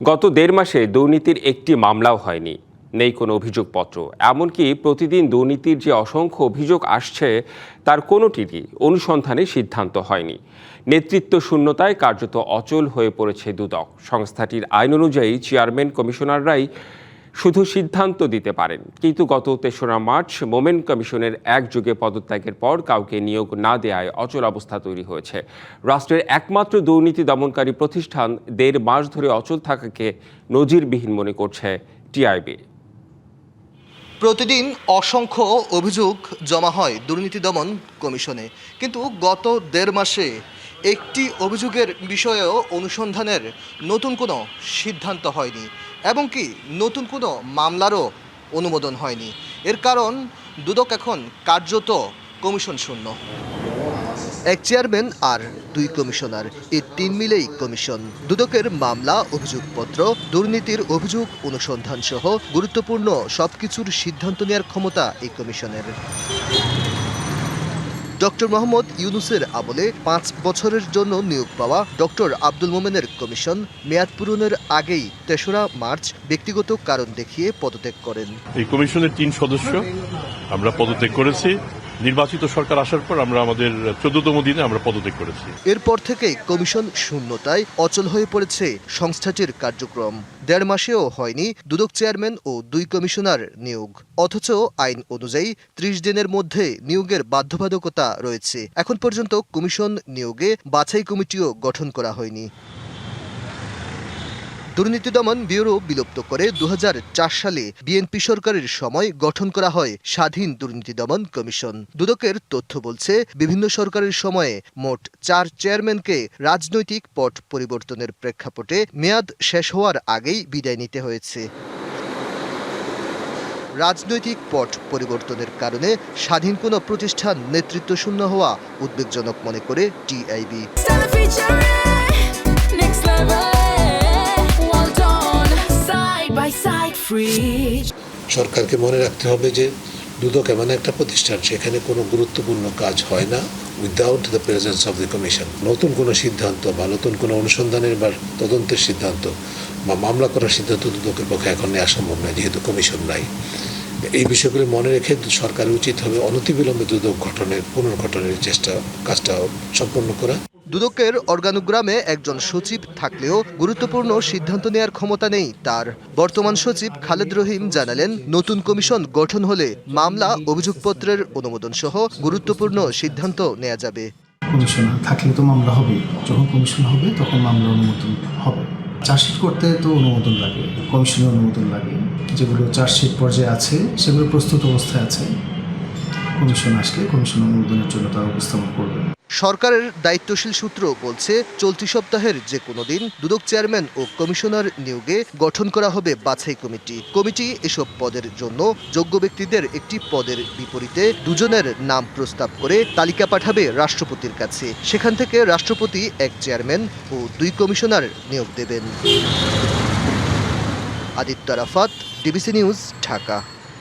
গত ১.৫ মাসে দুর্নীতির একটি মামলাও হয়নি, নেই কোনো অভিযোগপত্র। এমনকি প্রতিদিন দুর্নীতির যে অসংখ্য অভিযোগ আসছে তার কোনোটিরই অনুসন্ধানের সিদ্ধান্ত হয়নি। নেতৃত্ব শূন্যতায় কার্যত অচল হয়ে পড়েছে দুদক। সংস্থাটির আইন অনুযায়ী চেয়ারম্যান কমিশনাররাই শুধু সিদ্ধান্ত দিতে পারেন, কিন্তু গত ৩রা মার্চ মোমেন কমিশনের একযোগে পদত্যাগের পর কাউকে নিয়োগ না দেয়ায় অচল অবস্থা তৈরি হয়েছে। রাষ্ট্রের একমাত্র দুর্নীতি দমনকারী প্রতিষ্ঠান ১.৫ মাস ধরে অচল থাকাকে নজিরবিহীন মনে করছে টিআইবি। প্রতিদিন অসংখ্য অভিযোগ জমা হয় দুর্নীতি দমন কমিশনে, কিন্তু গত ১.৫ মাসে একটি অভিযোগের বিষয়েও অনুসন্ধানের নতুন কোনো সিদ্ধান্ত হয়নি, এবং কি নতুন কোনো মামলারও অনুমোদন হয়নি। এর কারণ দুদক এখন কার্যত কমিশন শূন্য। এক চেয়ারম্যান আর ২ কমিশনার, এই ৩ মিলেই কমিশন। দুদকের মামলা, অভিযোগপত্র, দুর্নীতির অভিযোগ অনুসন্ধান সহ গুরুত্বপূর্ণ সবকিছুর সিদ্ধান্ত নেওয়ার ক্ষমতা এই কমিশনের। ডক্টর মোহাম্মদ ইউনূসের আমলে ৫ বছরের জন্য নিয়োগ পাওয়া ডক্টর আব্দুল মোমেনের কমিশন মেয়াদ পূরণের আগেই ৩রা মার্চ ব্যক্তিগত কারণ দেখিয়ে পদত্যাগ করেন। এই কমিশনের ৩ সদস্য আমরা পদত্যাগ করেছি। নির্বাচিত সরকার আসার পর আমরা আমাদের ১৪তম দিনে আমরা পদত্যাগ করেছি। এরপর থেকেই কমিশন শূন্যতায় অচল হয়ে পড়েছে সংস্থাটির কার্যক্রম। ১.৫ মাসেও হয়নি দুদক চেয়ারম্যান ও ২ কমিশনার নিয়োগ, অথচ আইন অনুযায়ী ৩০ দিনের মধ্যে নিয়োগের বাধ্যবাধকতা রয়েছে। এখন পর্যন্ত কমিশন নিয়োগে বাছাই কমিটিও গঠন করা হয়নি। দুর্নীতি দমন ব্যুরো বিলুপ্ত করে ২০০৪ সালে বিএনপি সরকারের সময় গঠন করা হয় স্বাধীন দুর্নীতি দমন কমিশন। দুদকের তথ্য বলছে, বিভিন্ন সরকারের সময়ে মোট ৪ চেয়ারম্যানকে রাজনৈতিক পট পরিবর্তনের প্রেক্ষাপটে মেয়াদ শেষ হওয়ার আগেই বিদায় নিতে হয়েছে। রাজনৈতিক পট পরিবর্তনের কারণে স্বাধীন কোনো প্রতিষ্ঠান নেতৃত্ব শূন্য হওয়া উদ্বেগজনক মনে করে টিআইবি। সরকারকে মনে রাখতে হবে যে দুদক এমন একটা প্রতিষ্ঠান, সেখানে কোনো গুরুত্বপূর্ণ কাজ হয় না without the presence of the commission. নতুন কোনো সিদ্ধান্ত বা নতুন কোনো অনুসন্ধানের বা তদন্তের সিদ্ধান্ত বা মামলা করার সিদ্ধান্ত দুদকের পক্ষে এখন নেওয়া সম্ভব নয়, যেহেতু কমিশন নাই। এই বিষয়গুলি মনে রেখে সরকারের উচিত হবে অনতিবিলম্বে দুদক পুনর্গঠনের কাজটা সম্পন্ন করা। দুদকের অর্গানোগ্রামে একজন সচিব থাকলেও গুরুত্বপূর্ণ সিদ্ধান্ত নেওয়ার ক্ষমতা নেই তার। বর্তমান সচিব খালেদ রহিম জানালেন, নতুন কমিশন গঠন হলে মামলা, অভিযোগপত্রের অনুমোদন সহ গুরুত্বপূর্ণ সিদ্ধান্ত নেওয়া যাবে। কমিশন থাকলে তো মামলা হবে, যখন কমিশন হবে তখন মামলা অনুমোদন হবে। চার্জশিট করতে তো অনুমোদন লাগে, কমিশনের অনুমোদন লাগে। যেগুলো চার্জশিট পর্যায়ে আছে সেগুলো প্রস্তুত অবস্থায় আছে, কমিশন আসলে কমিশন অনুমোদনের জন্য তারা উপস্থাপন করবে। সরকারের দায়িত্বশীল সূত্র বলছে, চলতি সপ্তাহের যে কোনো দিন দুদক চেয়ারম্যান ও কমিশনার নিয়োগে গঠন করা হবে বাছাই কমিটি। কমিটি এসব পদের জন্য যোগ্য ব্যক্তিদের একটি পদের বিপরীতে ২ জনের নাম প্রস্তাব করে তালিকা পাঠাবে রাষ্ট্রপতির কাছে। সেখান থেকে রাষ্ট্রপতি ১ চেয়ারম্যান ও ২ কমিশনার নিয়োগ দেবেন। Aditya Rafat, DBC news, Dhaka.